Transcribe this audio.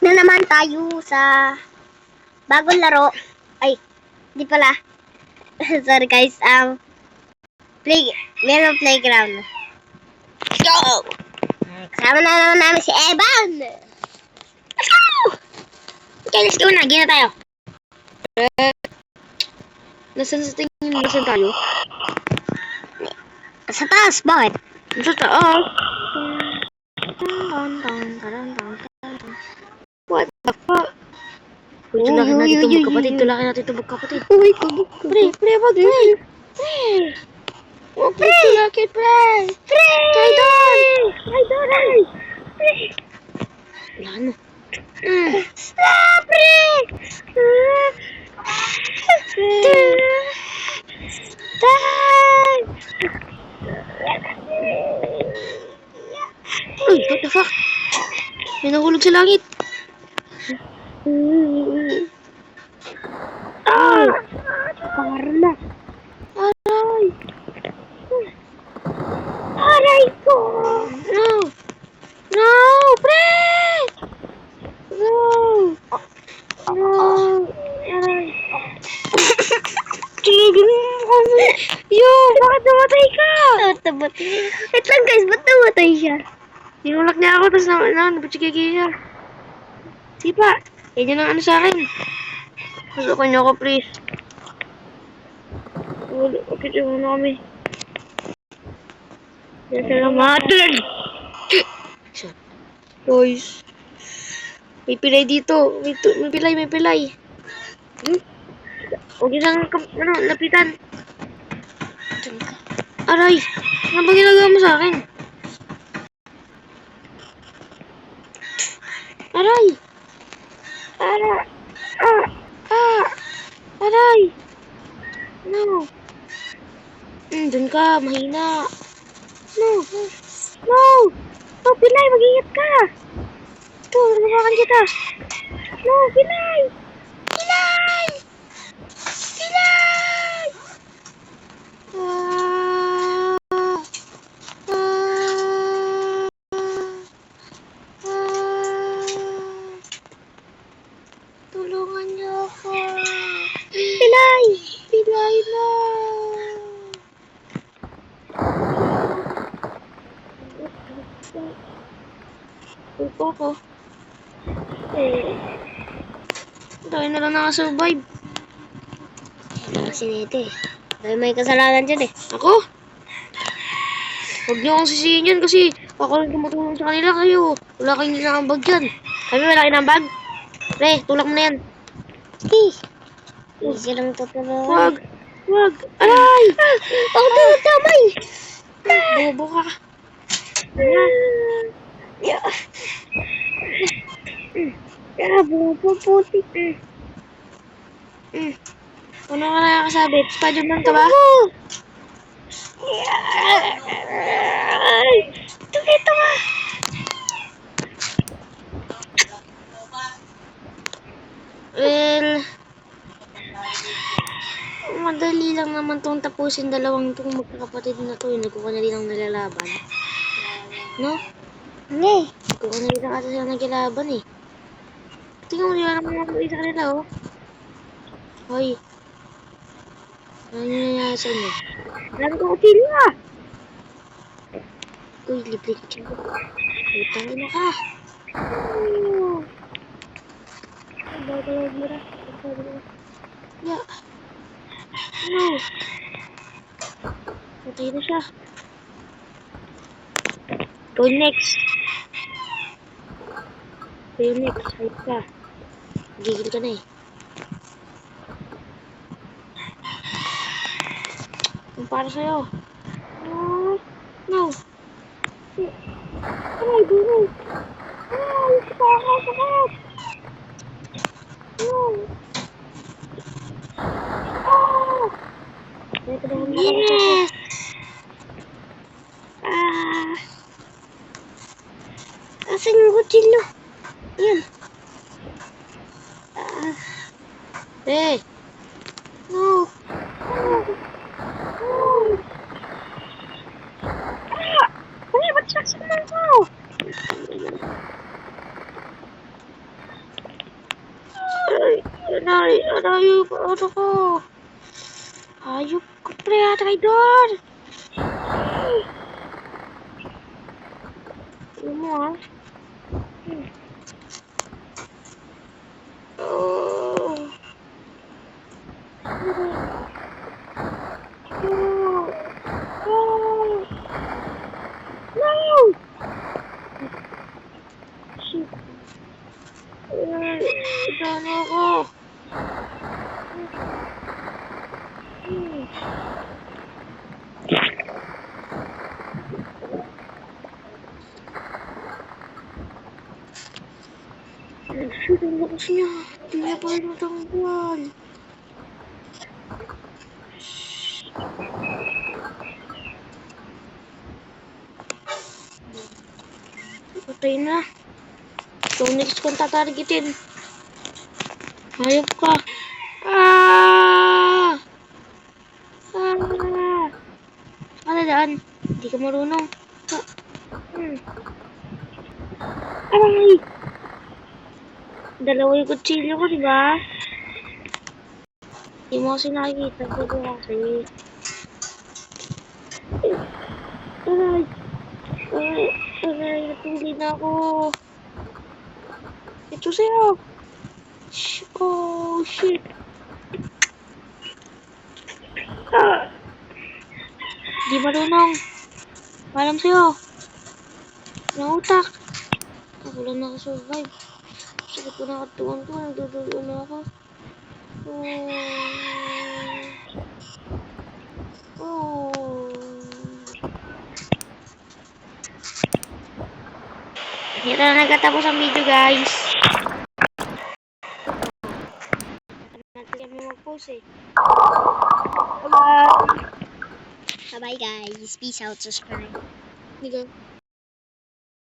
na naman tayo sa bagong laro. Ay, di pala. Sorry guys, meron playground. Let's go! Kasama na naman namin si Evan. Let's go! Okay, let's go na. Gina tayo. Nasaan sa tingin mo? Nasaan tayo? Sa taas, bakit? Sa taas. What the fuck? Tulaki natin ito magkapatid. Tulaki natin ito magkapatid. Uy, kabuk. Pre, wag pre. Pre. Huwag mo tulakit, pre. Pre! Try doon. Pre! Wala na. Stop, pre! Stop! Uy, what the fuck? May nahulog sa langit. Karla. Aray. Aray ko! No. No, pre. No. No. Aray. Yo, bakit namatay ka? Namatay. Wait lang guys, ba't namatay siya? Tinulak niya ako, tapos napachigigil siya. Sipa, yan yun ang ano sa akin. Pasukan niyo ako, please. Okay, tiyo na kami. Salamatan! Guys. May pilay dito. May pilay. Huwag isang, lapitan. Aray! Ano ba ginagawa mo sa akin? Aray! Aray! No! Dun ka, mahina. No! Oh, Pilay, mag-ingat ka! Ito, nagawakan kita. No, Pilay! Tulungan niyo ako. Pilay na. Upo ko. Tayo na lang nakasurvive. Kasi nito eh. Dahil may kasalanan dyan eh. Ako? Huwag niyo akong sisihin yan kasi ako lang tumutulong sa kanila kayo. Wala kayong ginambag dyan. Kami wala ginambag? Pre, tulak mo na yan. Easy lang tutulungan. Wag. Aray! Ako tinatamay. Bobo ka. Bumapuputik. Ano ka nakakasabit? Spider-Man ka ba? Ito nga. Well, madali lang naman tong tapusin dalawang tong magkakapatid na to. Nagkuha na rin ang nalalaban. No? Hindi. Nagkuha na rin ang ata sila naglalaban eh. Tingnan mo, di ba naman ako isa kanila oh. Hoy. Ano nangyayari sa inyo? Alam ko sila. Uy, libre ka dyan. Utang ina ka. Ya. No. Patay na siya. Go next. Hype ka. Gigil ka na eh. Yung para sa'yo. No. Ay, duro. Ay, sakit. Yes! Asan yung kutsilyo? Yan. Eh! No. Ay, ba't saksakan ko? Aray, aray, ano ko? Ayop ko, pre, traitor! Ano mo, ha? Oh. Oh. No! Shit. Sana ako. Shit, ang lakas niya. Hindi niya pa rin matanggal. Patay na. Ito next kong tatargetin. Hayop ka. Ah! Ah! Ano daan? Hindi ka marunong. Aray! Dalawa yung kutsilyo ko, di ba? Hindi mo kasi nakikita ko kasi. Aray! Aray, natuli na ako. Ito sa'yo. Oh, shit. Ah! Di marunong. Malam sa'yo. Nangutak. Ako lang nakasurvive. Sakit ko na katuwan ko. Nagdudulo na ako. Oh. Dito na nagtatapos ang video, guys. Natin kami mag-post eh. Bye-bye, guys. Peace out. Subscribe. Hindi ka.